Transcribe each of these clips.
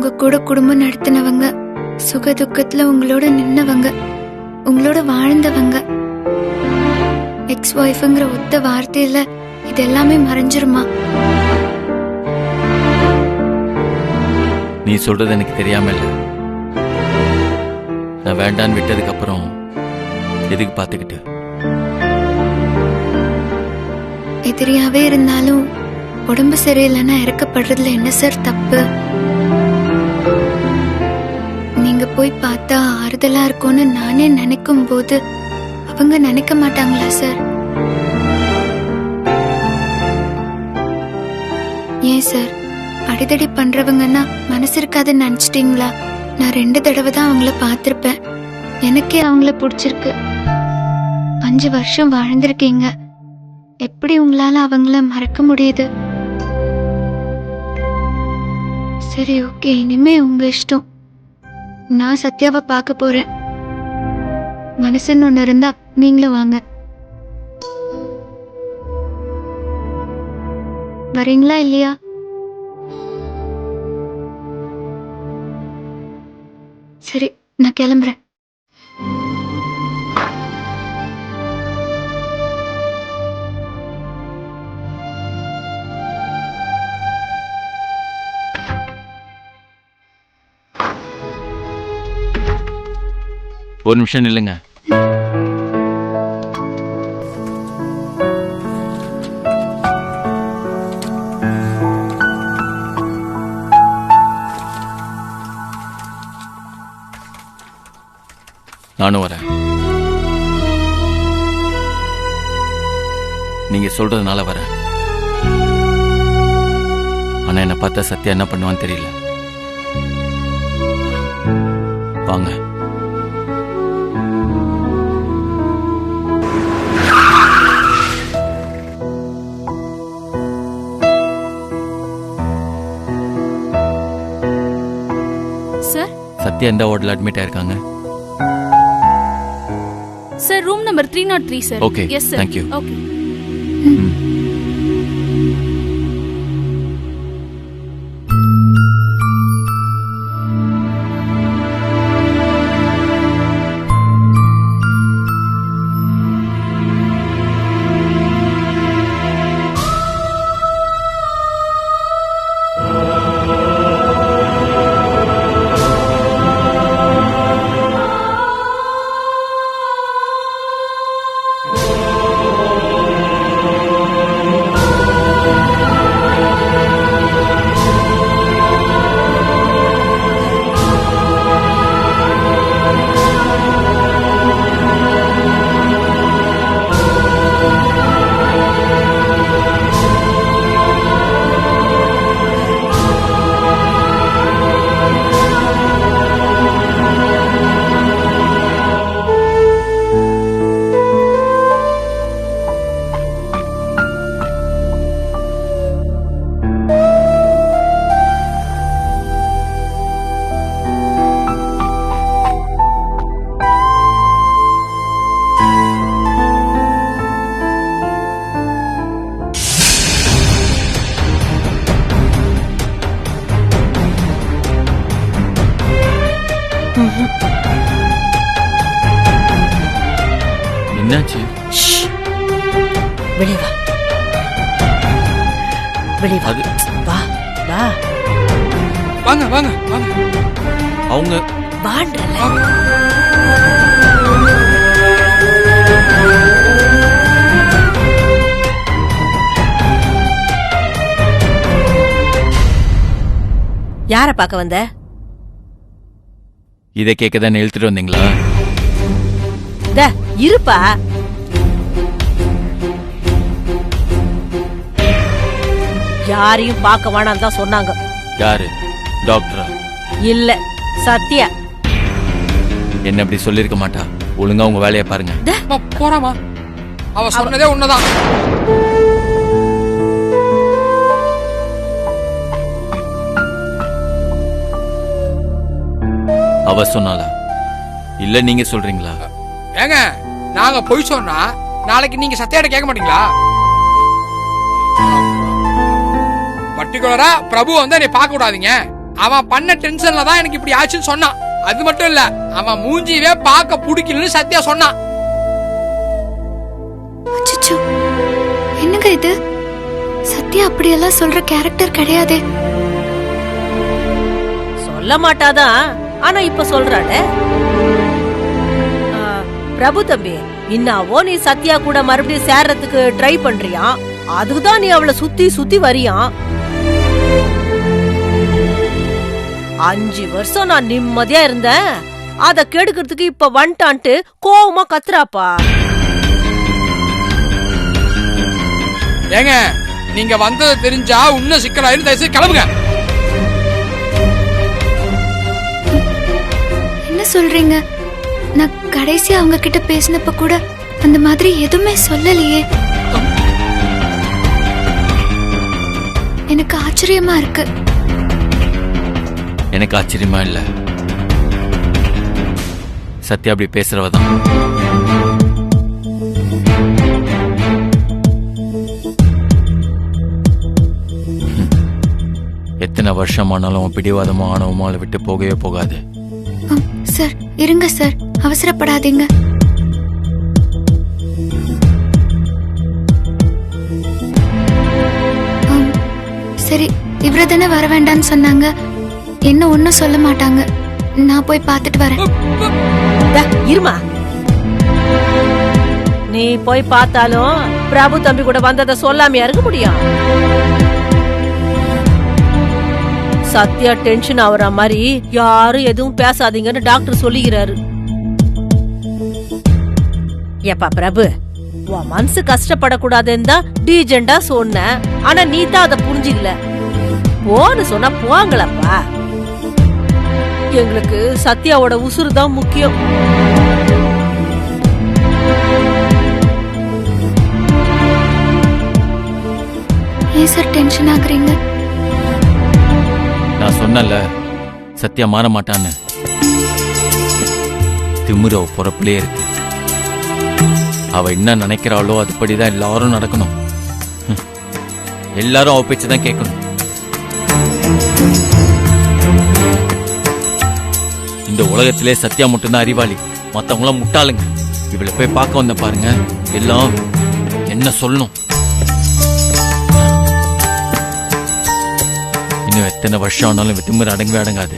உங்க கூட குடும்பம் நடத்தினவங்க, சுக துக்கத்துல உங்களோட நின்னவங்க, உங்களோட வாழ்ந்தவங்க. எக்ஸ் ஒய்ஃப்ங்கிற ஒத்த வார்த்தையில இது எல்லாமே மறைஞ்சிருமா? நீ சொல்றது எனக்கு தெரியாம இல்ல. நான் வேண்டான்னு விட்டதுக்கு அப்புறம் எதுக்கு பாத்துக்கிட்டு? எதிரியாவே இருந்தாலும் உடம்பு சரியில்லைன்னா இறக்கப்படுறதுல என்ன சார் தப்பு? நீங்க போய் பார்த்தா ஆறுதலா இருக்கும்னு நானே நினைக்கும் போது அவங்க நினைக்க மாட்டாங்களா சார்? ஏன் சார் அடிதடி பண்றவங்கன்னா மனசு இருக்காதுன்னு நினைச்சிட்டீங்களா? நான் 2 தடவை தான் அவங்கள பார்த்திருப்பேன். எனக்கே அவங்கள பிடிச்சிருக்கு. 5 வருஷம் வாழ்ந்திருக்கீங்க. எப்படி உங்களால அவங்கள மறக்க முடியுது? சரி, ஓகே, இனிமே உங்க இஷ்டம். நான் சத்யாவை பார்க்க போறேன். மனசுன்னு ஒண்ணு இருந்தா நீங்களும் வாங்க. வரீங்களா இல்லையா? சரி, நான் கிளம்புறேன். ஒரு நிமிஷம் நில்லுங்க. நானும் வரேன். நீங்க சொல்றதுனால வரேன். ஆனா என்ன பார்த்தா சத்யா என்ன பண்ணுவான்னு தெரியல. வாங்க. சத்யா எந்த வார்டில் அட்மிட் ஆயிருக்காங்க? Sir, room number 303 sir. Okay, yes sir. Thank you. Okay. என்னாச்சு? வெளியே வா, வெளியே வா. வா வா. வாங்க வாங்க வாங்க. அவங்க வான்றல. யார பார்க்க வந்த? இதை கேட்கதான் இழுத்துட்டு வந்தீங்களா? இருப்பா. யாரையும் பார்க்க வேணாம் தான் சொன்னாங்க. யாரு? டாக்டரா? இல்ல, சத்யா. என்ன அப்படி சொல்லிருக்க மாட்டா. ஒழுங்கா உங்க வேலையை பாருங்க. போறாமா? அவ சொன்னதே உண்மைதான். அவ சொன்னாலா இல்ல நீங்க சொல்றீங்களா? ஏங்க, நாங்க போய் சொன்னா நாளைக்கு நீங்க சத்யாட்ட கேட்க மாட்டீங்களா? பர்டிகுலரா பிரபு வந்து என்னை பார்க்க விடாதீங்க, அவன் பண்ண டென்ஷன்ல தான் எனக்கு இப்படி ஆச்சுன்னு சொன்னான். அது மட்டும் இல்ல, அவன் மூஞ்சியவே பார்க்க பிடிக்கலன்னு சத்யா சொன்னான். அச்சச்சோ, என்னங்க இது? சத்யா அப்படியெல்லாம் சொல்ற கேரக்டர் கிடையாதே. சொல்ல மாட்டாதான், ஆனா இப்ப சொல்றாளே. பிரபு தம்பி, இன்னாவோ நீ சத்யா கூட மறுபடியும் சேர்றதுக்கு ட்ரை பண்றியா? அதுக்குதான் நீ அவளை சுத்தி சுத்தி வரியான். 5 வருஷம் நான் நிம்மதியா இருந்தேன், அத கெடுக்கிறதுக்கு இப்ப வந்துட்டான்ட்டு கோவமா கத்துறாப்பா. ஏங்க, நீங்க வந்தது தெரிஞ்சா இன்னும் சிக்கலாயிரும். தயவுசெய்து கிளம்புங்க. என்ன சொல்றீங்க? நான் கடைசியா அவங்க கிட்ட பேசினப்ப கூட அந்த மாதிரி எதுவுமே சொல்லலையே. எனக்கு ஆச்சரியமா இருக்கு. எனக்கு ஆச்சரியமா இல்ல, சத்யா அப்படி பேசுறவதான். எத்தனை வருஷமானாலும் பிடிவாதமோ ஆணவமோ அவளை விட்டு போகவே போகாது. சார் இருங்க சார், அவசரப்படாதீங்க. சரி, இவரை தானே வர வேண்டாம்னு சொன்னாங்க. என்ன ஒன்னும் சொல்ல மாட்டாங்க. நான் போய் பார்த்துட்டு வரேன். இருமா, நீ போய் பார்த்தாலும் பிரபு தம்பி கூட வந்ததை சொல்லாமையா இருக்க முடியும்? சத்யா டென்ஷன் ஆகுற மாதிரி யாரும் எதுவும் பேசாதீங்கன்னு டாக்டர் சொல்லிக்கிறாரு. ஏப்பா பிரபு, உன் மனசு கஷ்டப்படக்கூடாதுன்னு தான் டீஜெண்டா சொன்ன. ஆனா நீ தான் அதை புரிஞ்சுக்கல. போன்னு சொன்னா போங்களப்பா. எங்களுக்கு சத்யாவோட உசுறு தான் முக்கியம். ஏன் சார் டென்ஷன் ஆகுறீங்க? நான் சொன்னல, சத்யா மாற மாட்டான்னு. திமுற பொறப்புலயே இருக்கு. அவ என்ன நினைக்கிறாளோ அதுபடிதான் எல்லாரும் நடக்கணும். எல்லாரும் அவ பேச்சுதான் கேட்கணும். இந்த உலகத்திலே சத்யா மட்டும்தான் அறிவாளி, மத்தவங்களாம் முட்டாளுங்க. இவளை போய் பார்க்க வந்த பாருங்க, எல்லாம் என்ன சொல்லணும். இன்னும் எத்தனை வருஷம் ஆனாலும் திமிரு அடங்கவே அடங்காது.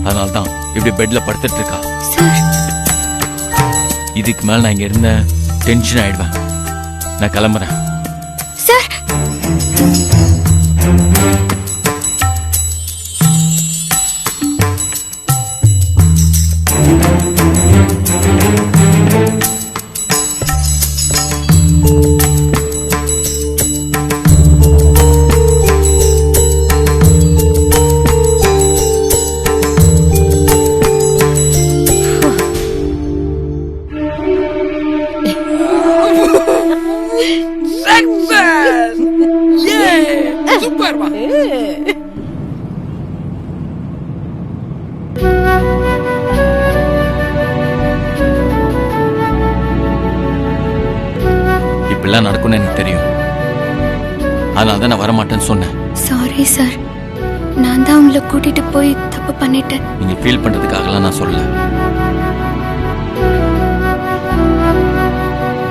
அதனால்தான் இப்படி பெட்ல படுத்துட்டு இருக்கா. இதுக்கு மேல நான் இங்க இருந்த டென்ஷன் ஆயிடுவேன். நான் கிளம்புறேன். Sir, super. இப்படிலாம் நடக்கும்னு எனக்கு தெரியும். அதனால தான் நான் வரமாட்டேன்னு சொன்னேன். சாரி சார், நான் தான் உங்களை கூட்டிட்டு போய் தப்பு பண்ணிட்டேன். நீங்க ஃபீல் பண்றதுக்காகலாம் நான் சொல்லல.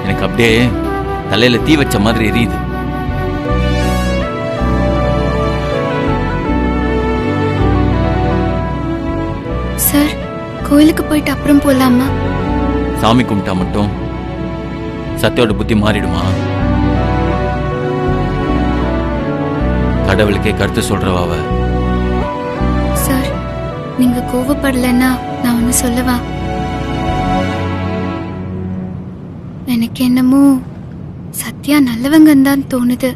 எனக்கு அப்படியே தலையில தீ வச்ச மாதிரி எரியுது. சார், கோயிலுக்கு போயிட்டு அப்புறம் போலாமா? சாமி கும்பிட்டா மட்டும் சத்யோட புத்தி மாறிடுமா? கடவுளுக்கே கருத்து சொல்றவாவ. சார், நீங்க கோவப்படலன்னா நான் ஒன்னு சொல்லவா? எனக்கு என்னமோ சத்யா நல்லவங்கன்னு தான் தோணுது.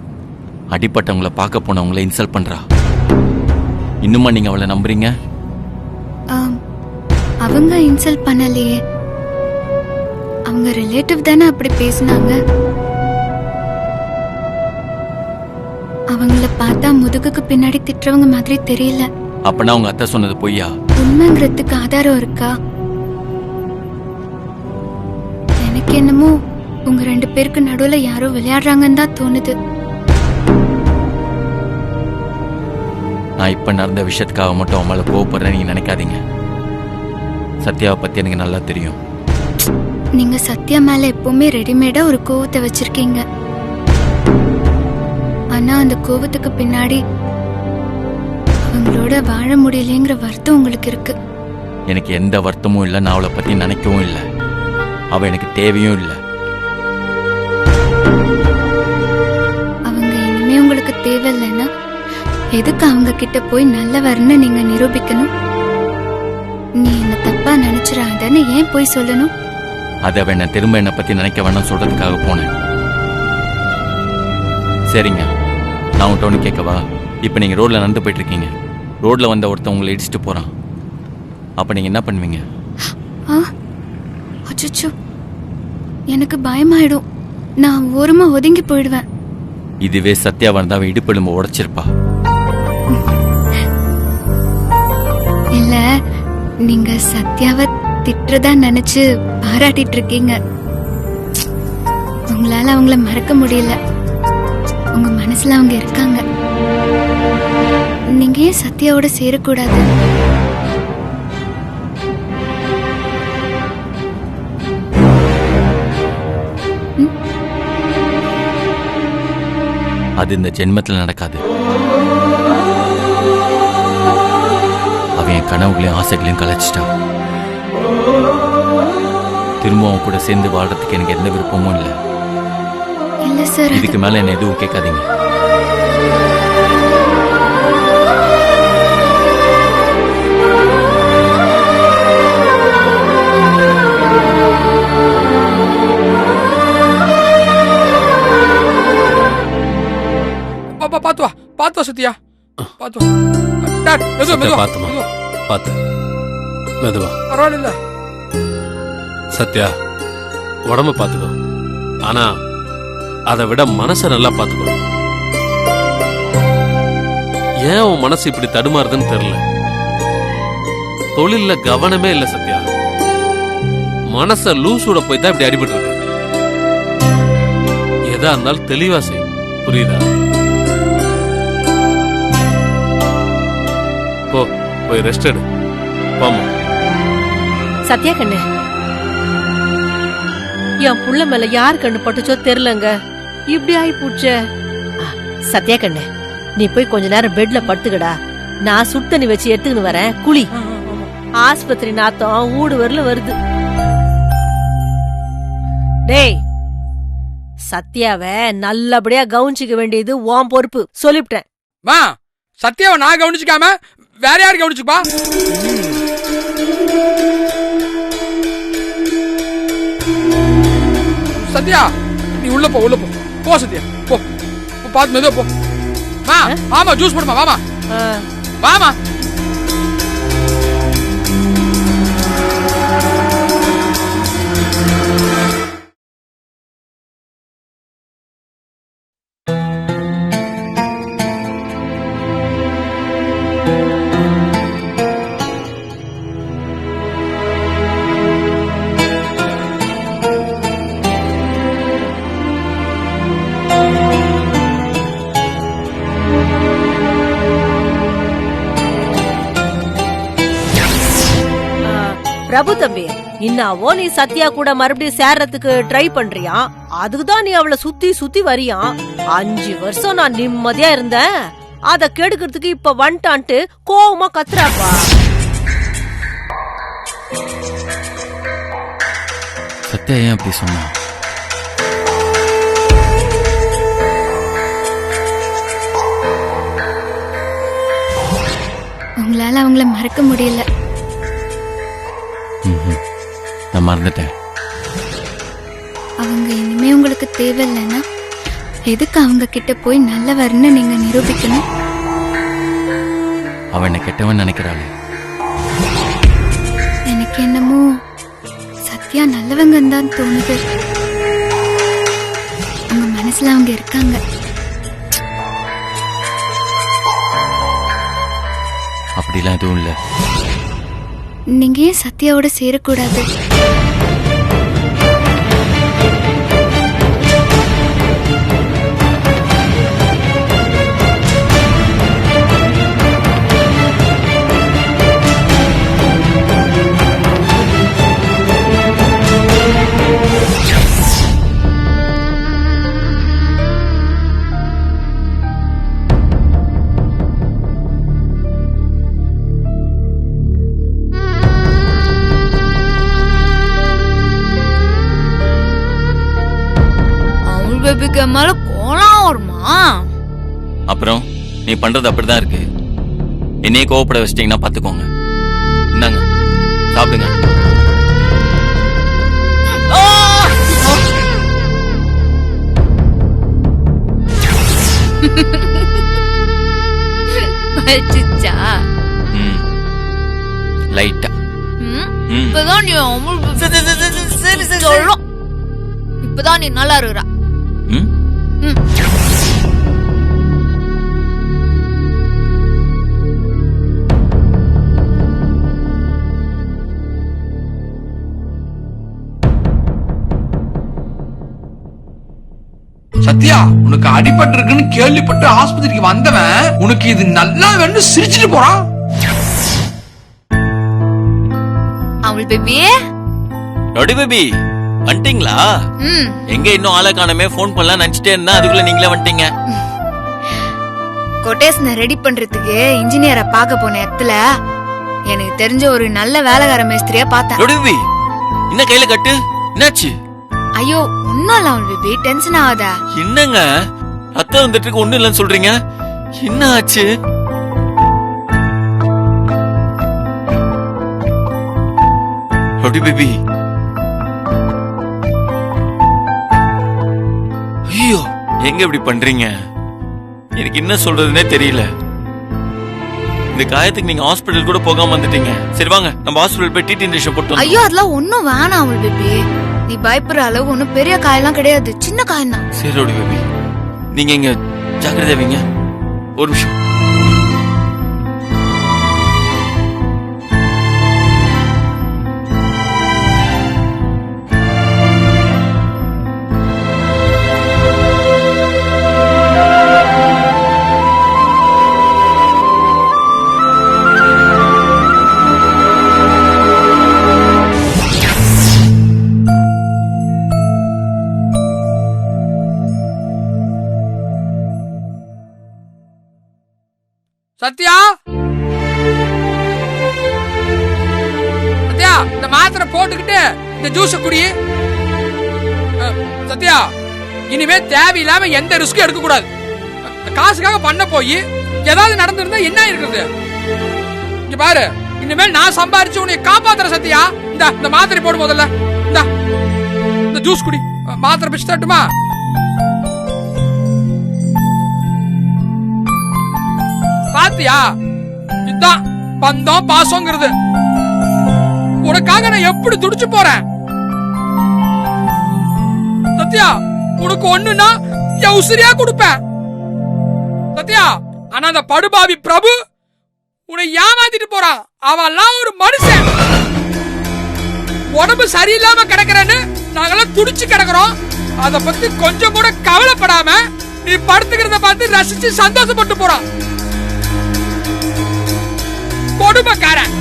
அடிப்பட்டவங்களை பார்க்க போனவங்களை இன்சல்ட் பண்றா. இன்னுமா நீங்க அவளை நம்புறீங்க? அவங்க இன்சல்ட் பண்ணலையே. அவங்க ரிலேட்டிவ் தானே அப்படி பேசினாங்க. அவங்கள பார்த்தா முதுகுக்கு பின்னாடி திட்டுறவங்க மாதிரி தெரியல. அப்பனா அவங்க அத்தை சொன்னது பொய்யா? உண்மைங்கிறதுக்கு ஆதாரம் இருக்கா? எனக்கு என்னமோ உங்க 2 பேருக்கு நடுவுல யாரோ விளையாடுறாங்கன்னு தான் தோணுது. நான் இப்ப நடந்த விஷயத்துக்காக மட்டும் அவன் மேல கோவப்படுறேன்னு நீங்க நினைக்காதீங்க. சத்யாவை பத்தி எனக்கு நல்லா தெரியும். நீங்க சத்யா மேல எப்பவுமே ரெடிமேடா ஒரு கோவத்தை வச்சிருக்கீங்க. ஆனா அந்த கோவத்துக்கு பின்னாடி அவங்களோட வாழ முடியலங்கிற வருத்தம் உங்களுக்கு இருக்கு. எனக்கு எந்த வருத்தமும் இல்லை, நான் அவளை பத்தி நினைக்கவும் இல்லை. அவ எனக்கு தேவையும் இல்லை. அவங்க இனிமே உங்களுக்கு தேவையில்லைன்னா எதுக்கு அவங்க கிட்ட போய் நல்லவர்னு நீங்க நிரூபிக்கணும்? நீ என்ன தப்பா நினைச்சிடாதன்னு ஏன் போய் சொல்லணும்? அதை அவன் திரும்ப என்னை பத்தி நினைக்க வேணாம் சொல்றதுக்காக போனேன். சரிங்க, நான் உன்கிட்ட ஒன்று கேட்கவா? இப்போ நீங்க ரோட்ல நடந்து போயிட்டு இருக்கீங்க. ரோட்ல வந்த ஒருத்தன் உங்களை இடிச்சிட்டு போறான். அப்ப நீங்க என்ன பண்ணுவீங்க? அச்சோ, எனக்கு பயமாயிடும். நான் ஓரமா ஒதுங்கி போயிடுவேன். இதுவே சத்யா வந்தா அவன் இடுப்பெலும்பு உடைச்சிருப்பா. இல்ல, நீங்க சத்யாவை திட்டுறதா நினைச்சு பாராட்டிட்டு இருக்கீங்க. உங்களால அவங்கள மறக்க முடியல. உங்க மனசுல அவங்க இருக்காங்க. நீங்க ஏன் சத்யாவோட சேரக்கூடாது? அது இந்த ஜென்மத்தில் நடக்காது. அவன் என் கனவுகளையும் ஆசைகளையும் கலைச்சிட்டா. திரும்ப அவன் கூட சேர்ந்து வாழ்றதுக்கு எனக்கு எந்த விருப்பமும் இல்லை. இல்ல சார், இதுக்கு மேல என்ன எதுவும் கேட்காதீங்க. பாத்து வா சத்யா, பாத்து வா. டாட், மெதுவா. பாத்து மெதுவா. பரவாயில்ல சத்யா, உடம்ப பாத்துக்கோ. ஆனா அதை விட மனச நல்லா பாத்துக்கோ. ஏன் உன் மனசு இப்படி தடுமாறுதுன்னு தெரியல. தொழில்ல கவனமே இல்ல சத்யா. மனச லூசூட போய் தான் இப்படி அடிபட்டு இருக்கு. எதா இருந்தாலும் தெளிவா செய், புரியுதா? போய் ரெஸ்ட் எடு. போமா. சத்யா கண்ணு, என் புள்ள மேல யார் கண்ணு பட்டுச்சோ தெரியலங்க. இப்படி ஆயி பூச்ச. சத்யா கண்ணு, நீ போய் கொஞ்ச நேரம் பெட்ல படுத்துக்கடா. நான் சுடு தண்ணி வச்சு எடுத்துக்கின்னு வரேன். குளி. ஆஸ்பத்திரி நாத்தம் ஊடு வரல வருது. டேய், சத்யாவை நல்லபடியா கவனிச்சுக்க வேண்டியது உன் பொறுப்பு. சொல்லிவிட்டேன். மா, சத்யாவை நான் கவனிச்சுக்காம வேற யாரு கவனிச்சுப்பா? சத்யா, நீ உள்ள போ. போ சத்யா, போ. பாத்து மெதுவா போ. மா, ஆமா ஜூஸ் போடுமா. வாமா வாமா. பிரபு தம்பி, இன்னாவோ நீ சத்யா கூட மறுபடியும் சேர்றதுக்கு ட்ரை பண்றியா? அதுக்குதான் நீ அவளை சுத்தி சுத்தி வரியா? 5 வருஷம் நான் நிம்மதியா இருந்தேன். அத கெடுக்கிறதுக்கு இப்ப வந்துட்டான்ட்டு கோவமா கத்துறாப்பா. சத்யா ஏன் அப்படி சொன்னா? உங்களால அவங்கள மறக்க முடியல. நான் மறந்துட்டேன். அவங்க இனிமே உங்களுக்கு தேவையில்லைன்னா எதுக்கு அவங்க கிட்ட போய் நல்லவர்னு நீங்க நிரூபிக்கணும்? அவன் என்ன கெட்டவன் நினைக்கிறாள். எனக்கு என்னமோ சத்யா நல்லவங்கன்னு தான் தோணுது. உங்க மனசுல அவங்க இருக்காங்க. அப்படிலாம் எதுவும் இல்லை. நீங்க ஏன் சத்யாவோட சேரக்கூடாது? இதுக்கு மேல கோலம் வருமா? அப்புறம் நீ பண்றது அப்படிதான் இருக்கு. என்னையே கோவப்பட வச்சிட்டீங்கன்னா பாத்துக்கோங்க. இந்தாங்க சாப்பிடுங்க. வச்சிச்சா? லைட்டா. இப்பதான் நீ சொல்லும். இப்பதான் நீ நல்லா இருக்கிற. சத்யா, உனக்கு அடிபட்டு இருக்குன்னு கேள்விப்பட்டு ஆஸ்பத்திரிக்கு வந்தவன் உனக்கு இது நல்லா வேணும் சிரிச்சிட்டு போறான். அவள் பேபி, நொடி பேபி வந்துட்டீங்களா? எங்க இன்னும் ஆளை காணமே? போன் பண்ணலாம் நினைச்சிட்டே இருந்தா அதுக்குள்ள நீங்களே வந்துட்டீங்க. கொட்டேஷனை ரெடி பண்றதுக்கு இன்ஜினியரை பார்க்க போன இடத்துல எனக்கு தெரிஞ்ச ஒரு நல்ல வேலைக்கார மேஸ்திரியா பார்த்தேன். நொடி பேபி என்ன கையில கட்டு? என்னாச்சு? ஐயோ ஒன்னும் இல்ல அவள் பேபி, டென்ஷன் ஆகாதா? என்னங்க ரத்தம் வந்துட்டு ஒண்ணு இல்லன்னு சொல்றீங்க? என்ன ஆச்சு? நொடி பேபி, ஐயோ எங்க இப்படி பண்றீங்க? எனக்கு என்ன சொல்றதுன்னே தெரியல. இந்த காயத்துக்கு நீங்க ஹாஸ்பிடல் கூட போகாம வந்துட்டீங்க. சரி வாங்க நம்ம ஹாஸ்பிடல் போய் டிடி இன்ஜெக்ஷன் போட்டு. ஐயோ அதெல்லாம் ஒன்னும் வேணாம் அவள் பேபி, நீ பயப்படுற அளவு ஒன்னும் பெரிய காயெல்லாம் கிடையாது, சின்ன காயம் தான். சரி ரோடி பேபி, நீங்க இங்க ஜாக்கிரதை வைங்க. ஒரு நிமிஷம். சத்யா, சத்யா இந்த மாத்திரை போட்டுக்கிட்டு இந்த ஜூஸ குடி. சத்யா, இனிமே தேவையில்லாம எந்த ரிஸ்க்கும் எடுக்க கூடாது. காசுக்காக பண்ண போய் ஏதாவது நடந்திருந்தா என்ன இருக்குது? இங்க பாரு, இனிமேல் நான் சம்பாரிச்சு உன்னை காப்பாத்துற சத்யா. இந்த மாத்திரை போடு முதல்ல. இந்த ஜூஸ் குடி. மாத்திரை பிச்சு தட்டுமா? பாத்தியா, இதுதான் பந்தம் பாசங்கிறது. உனக்காக நான் எப்படி துடிச்சு போறேன் சத்யா. உனக்கு ஒண்ணுன்னா என் உசிரியா கொடுப்பேன் சத்யா. ஆனா அந்த படுபாவி பிரபு உன்னை ஏமாத்திட்டு போறான். அவெல்லாம் ஒரு மனுஷன். உடம்பு சரியில்லாம கிடக்குறேன்னு நாங்கெல்லாம் துடிச்சு கிடக்குறோம். அத பத்தி கொஞ்சம் கூட கவலைப்படாம நீ படுத்துக்கிறத பார்த்து ரசிச்சு சந்தோஷப்பட்டு போறான். கொடுமைக்காரன்,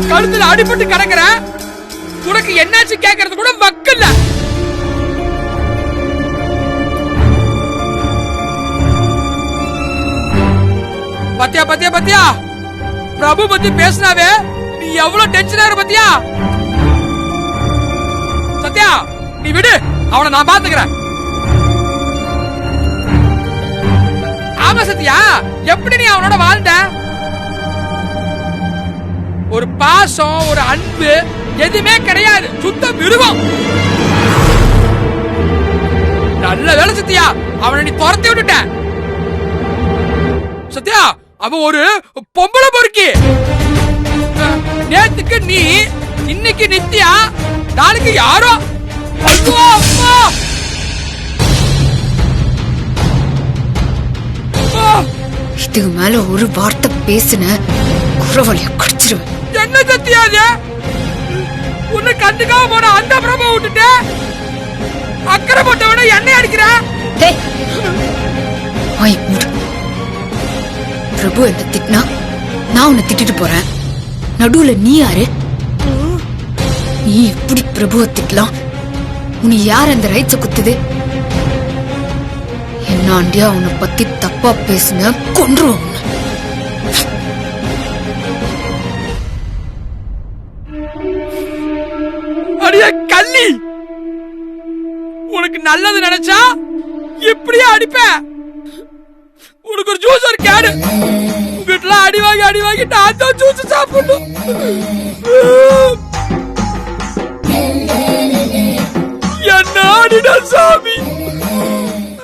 கழுத்துல அடிபட்டு கிடக்குற உனக்கு என்னாச்சு கேட்கறது கூட வக்கில்ல. பத்தியா பத்தியா பத்தியா, பிரபு பத்தி பேசினாவே நீ எவ்வளவு டென்ஷனா இருக்க பத்தியா. சத்யா நீ விடு, அவனை நான் பாத்துக்கிறேன். ஆமா சத்யா, எப்படி நீ அவனோட வாழ்ந்த? ஒரு பாசம், ஒரு அன்பு எதுவுமே கிடையாது. சுத்த மிருகம். நல்ல வேலை சத்யா, அவனை நீ துரத்தி விட்டுட்ட. சத்யா, அவன் ஒரு பொம்பளை பொறுக்கி. நேத்துக்கு நீ, இன்னைக்கு நித்யா, நாளைக்கு யாரோ. ஐயோ அம்மா, இதுக்கு மேல ஒரு வார்த்தை பேசுன குறவழிய கடிச்சிருவேன். என்ன சத்யா அது? உன்னை கண்டுக்காம போன அந்த பிரபு விட்டுட்டு அக்கறை போட்டவன என்ன அடிக்கிற? பிரபு என்ன திட்டினா நான் உன்னை திட்டிட்டு போறேன். நடுவுல நீ யாரு? நீ எப்படி பிரபுவை திட்டலாம்? உன்னை யார் அந்த ரைட்ஸ குத்துது? என்னாண்டியா உன்னை பத்தி தப்பா பேசுன கொன்றுவோம். அடியே கள்ளி, உனக்கு உனக்கு நல்லது நினைச்சா இப்படியே அடிப்பேன். உனக்கு ஒரு ஜூஸ் ஒரு கேடு. உங்ககிட்ட அடி வாங்கி நான் தான் ஜூஸ் சாப்பிடணும். என்ன அடிடா சாமி.